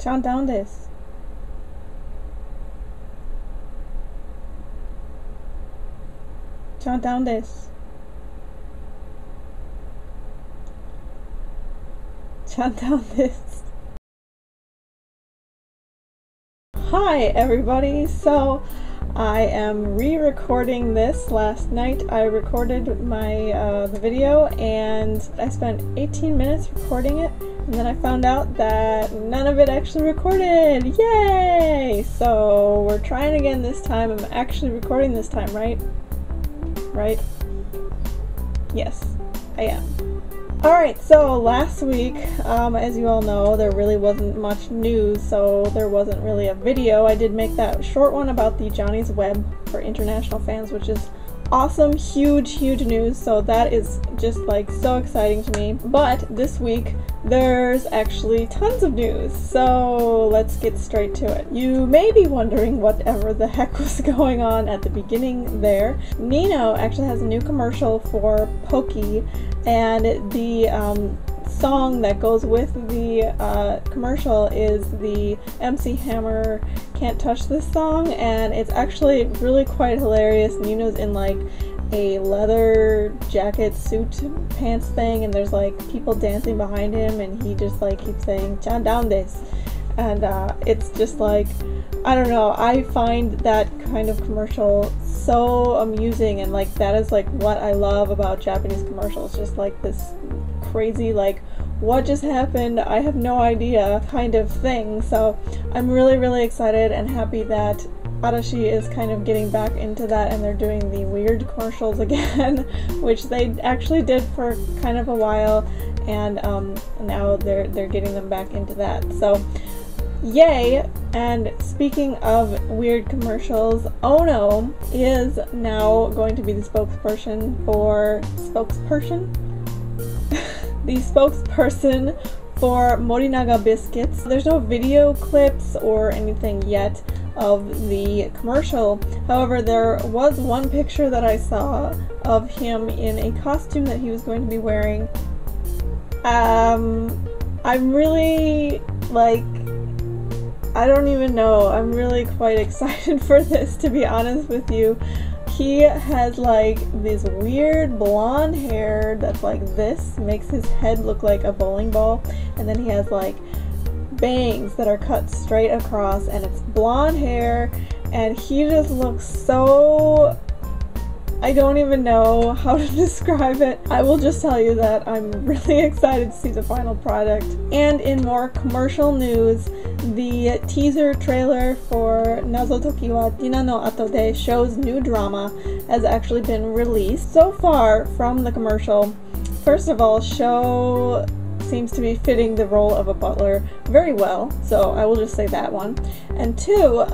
Count down this. Count down this. Count down this. Hi everybody, so I am re-recording this. Last night I recorded my the video and I spent 18 minutes recording it, and then I found out that none of it actually recorded. Yay! So we're trying again this time. I'm actually recording this time, right? Right? Yes, I am. Alright, so last week, as you all know, there really wasn't much news, so there wasn't really a video. I did make that short one about the Johnny's Web for international fans, which is awesome, huge news, so that is just like so exciting to me. But this week, there's actually tons of news, so let's get straight to it. You may be wondering whatever the heck was going on at the beginning there. Nino actually has a new commercial for Pokey, and the song that goes with the commercial is the MC Hammer Can't Touch This song, and it's actually really quite hilarious. Nino's in like a leather jacket suit pants thing, and there's like people dancing behind him, and he just like keeps saying "Chan down this," and it's just like, I don't know, I find that kind of commercial so amusing, and like that is like what I love about Japanese commercials, just like this crazy like what just happened, I have no idea kind of thing. So I'm really excited and happy that Arashi is kind of getting back into that, and they're doing the weird commercials again, which they actually did for kind of a while, and now they're getting them back into that. So yay! And speaking of weird commercials, Ohno is now going to be the spokesperson for the spokesperson for Morinaga biscuits. There's no video clips or anything yet of the commercial. However, there was one picture that I saw of him in a costume that he was going to be wearing. I'm really like, I don't even know. I'm really quite excited for this, to be honest with you. He has like this weird blonde hair that's like this, makes his head look like a bowling ball, and then he has like bangs that are cut straight across, and it's blonde hair, and he just looks so, I don't even know how to describe it. I will just tell you that I'm really excited to see the final product. And in more commercial news, the teaser trailer for Nazo Toki wa Dina no Ato de show's new drama has actually been released. So far from the commercial, first of all, Sho seems to be fitting the role of a butler very well, so I will just say that one. And two,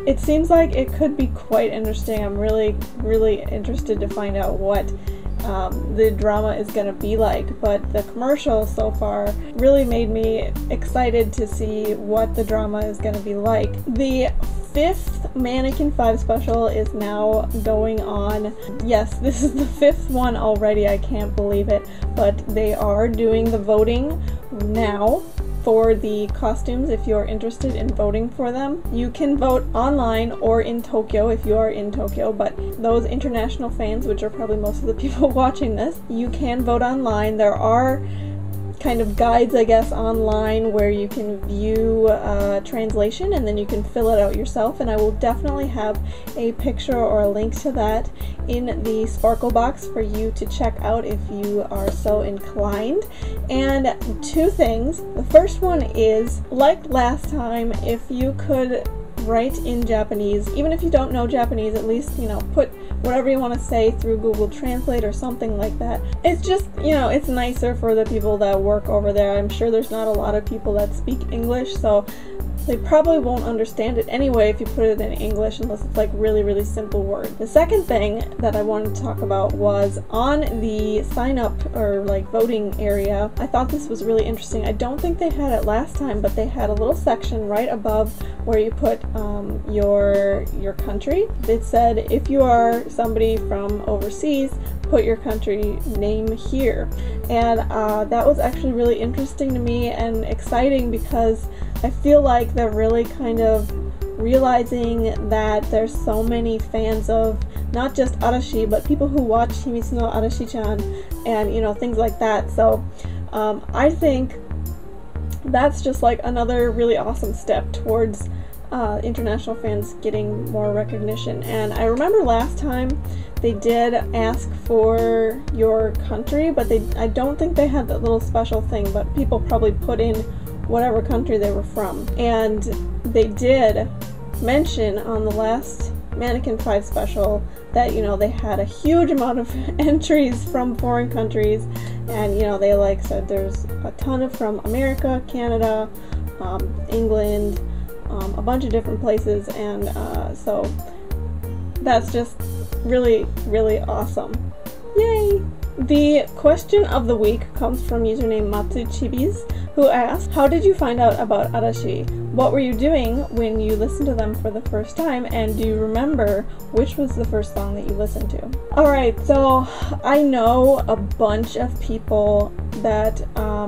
it seems like it could be quite interesting. I'm really interested to find out what the drama is going to be like, but the commercial so far really made me excited to see what the drama is going to be like. The 5th Mannequin 5 special is now going on. Yes, this is the 5th one already, I can't believe it, but they are doing the voting now for the costumes. If you're interested in voting for them, you can vote online or in Tokyo if you are in Tokyo, but those international fans, which are probably most of the people watching this, you can vote online. There are kind of guides, I guess, online where you can view translation, and then you can fill it out yourself, and I will definitely have a picture or a link to that in the Sparkle box for you to check out if you are so inclined. And two things. The first one is, like last time, if you could write in Japanese, even if you don't know Japanese, at least, you know, put whatever you want to say through Google Translate or something like that. It's just, you know, it's nicer for the people that work over there. I'm sure there's not a lot of people that speak English, so they probably won't understand it anyway if you put it in English, unless it's like really simple word. The second thing that I wanted to talk about was on the sign up or like voting area. I thought this was really interesting. I don't think they had it last time, but they had a little section right above where you put your country. It said if you are somebody from overseas, put your country name here. And that was actually really interesting to me and exciting, because I feel like they're really kind of realizing that there's so many fans of not just Arashi, but people who watch Himitsu no Arashi-chan and, you know, things like that. So I think that's just like another really awesome step towards international fans getting more recognition. And I remember last time they did ask for your country, but I don't think they had that little special thing, but people probably put in whatever country they were from. And they did mention on the last Mannequin 5 special that, you know, they had a huge amount of entries from foreign countries, and, you know, they like said there's a ton of from America, Canada, England, a bunch of different places, and so that's just really, really awesome. Yay! The question of the week comes from username Matsuchibis, who asked, how did you find out about Arashi? What were you doing when you listened to them for the first time, and do you remember which was the first song that you listened to? Alright, so I know a bunch of people that,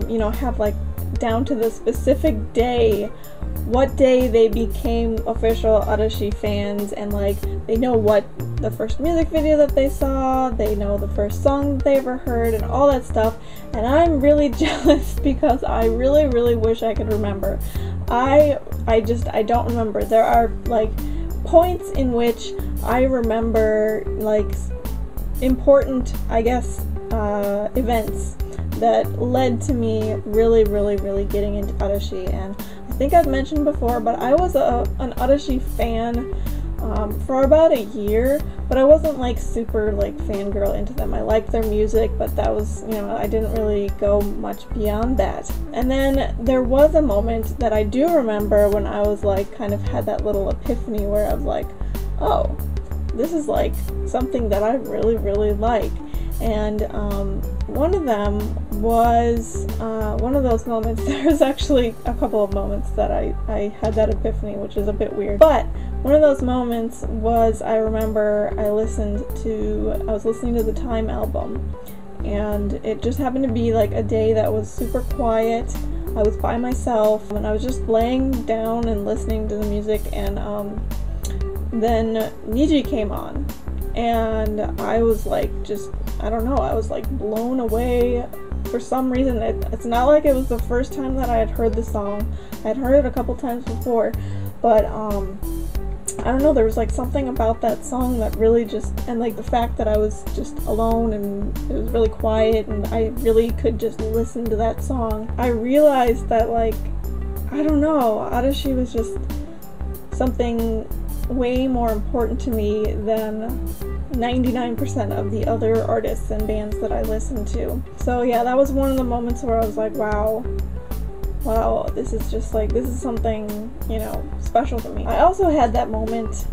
you know, have like down to the specific day, what day they became official Arashi fans, and like they know what the first music video that they saw, they know the first song that they ever heard, and all that stuff. And I'm really jealous because I really, really wish I could remember. I don't remember. There are like points in which I remember like important, I guess, events that led to me really, really, really getting into Arashi. And I think I've mentioned before, but I was an Arashi fan for about a year, but I wasn't like super like fangirl into them. I liked their music, but that was, you know, I didn't really go much beyond that. And then there was a moment that I do remember when I was like kind of had that little epiphany where I was like, oh, this is like something that I really, really like. And one of them was one of those moments. There's actually a couple of moments that I had that epiphany, which is a bit weird. But one of those moments was, I remember I was listening to the Time album, and it just happened to be like a day that was super quiet. I was by myself, and I was just laying down and listening to the music, and then Niji came on, and I was like, just, I don't know, I was like blown away for some reason. It's not like it was the first time that I had heard the song. I had heard it a couple times before, but I don't know, there was like something about that song that really just, and like the fact that I was just alone and it was really quiet and I really could just listen to that song. I realized that, like, I don't know, Arashi was just something way more important to me than 99% of the other artists and bands that I listened to. So yeah, that was one of the moments where I was like, wow, this is just like, this is something, you know, special to me. I also had that moment,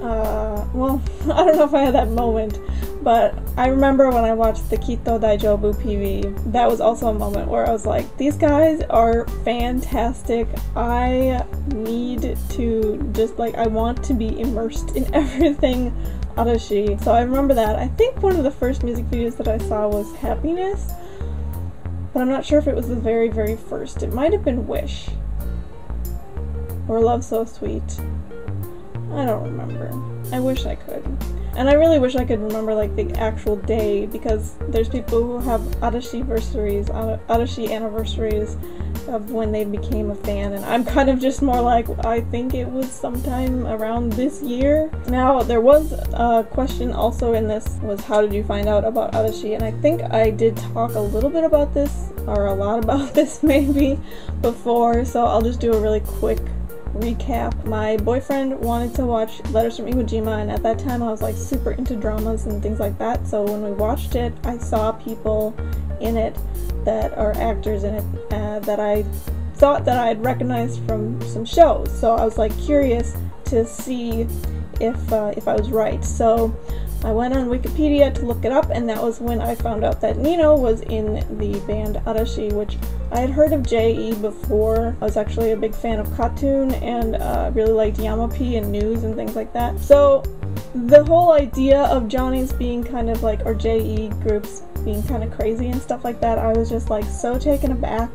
well, I don't know if I had that moment, but I remember when I watched the Kitto Daijobu PV, that was also a moment where I was like, these guys are fantastic. I need to just, like, I want to be immersed in everything Arashi. So I remember that. I think one of the first music videos that I saw was Happiness, but I'm not sure if it was the very, very first. It might have been Wish or Love So Sweet. I don't remember. I wish I could. And I really wish I could remember like the actual day, because there's people who have Arashi anniversaries of when they became a fan, and I'm kind of just more like, I think it was sometime around this year. Now, there was a question also in this, was how did you find out about Arashi? And I think I did talk a little bit about this, or a lot about this maybe, before, so I'll just do a really quick recap. My boyfriend wanted to watch Letters from Iwo Jima, and at that time I was like super into dramas and things like that, so when we watched it, I saw people in it that are actors in it that I thought that I had recognized from some shows, so I was like curious to see if I was right. So I went on Wikipedia to look it up, and that was when I found out that Nino was in the band Arashi, which I had heard of J.E. before. I was actually a big fan of Cartoon and really liked Yamapi and News and things like that. So the whole idea of Johnny's being kind of like, or JE groups being kind of crazy and stuff like that, I was just like so taken aback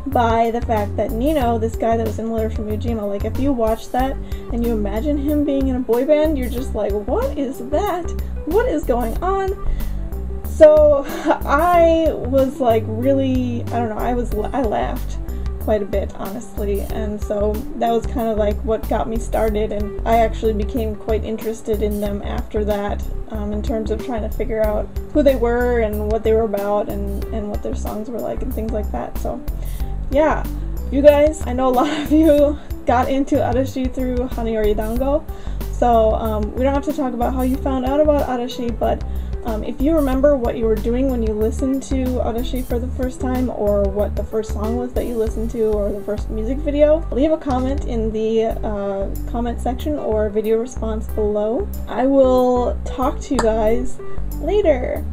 by the fact that Nino, this guy that was in Letter from Ujima, like if you watch that and you imagine him being in a boy band, you're just like, what is that? What is going on? So I was like really, I don't know, I laughed quite a bit, honestly, and so that was kind of like what got me started, and I actually became quite interested in them after that, in terms of trying to figure out who they were and what they were about and what their songs were like and things like that. So yeah, you guys, I know a lot of you got into Arashi through Hanayori Dango, so we don't have to talk about how you found out about Arashi, but if you remember what you were doing when you listened to Arashi for the first time, or what the first song was that you listened to, or the first music video, leave a comment in the comment section or video response below. I will talk to you guys later.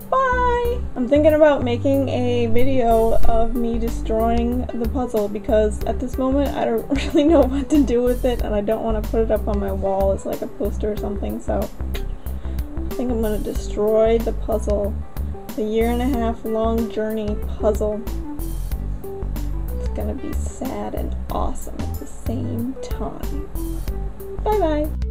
Bye! I'm thinking about making a video of me destroying the puzzle, because at this moment I don't really know what to do with it, and I don't want to put it up on my wall as like a poster or something, so I think I'm going to destroy the puzzle. The 1.5 year long journey puzzle. It's going to be sad and awesome at the same time. Bye bye!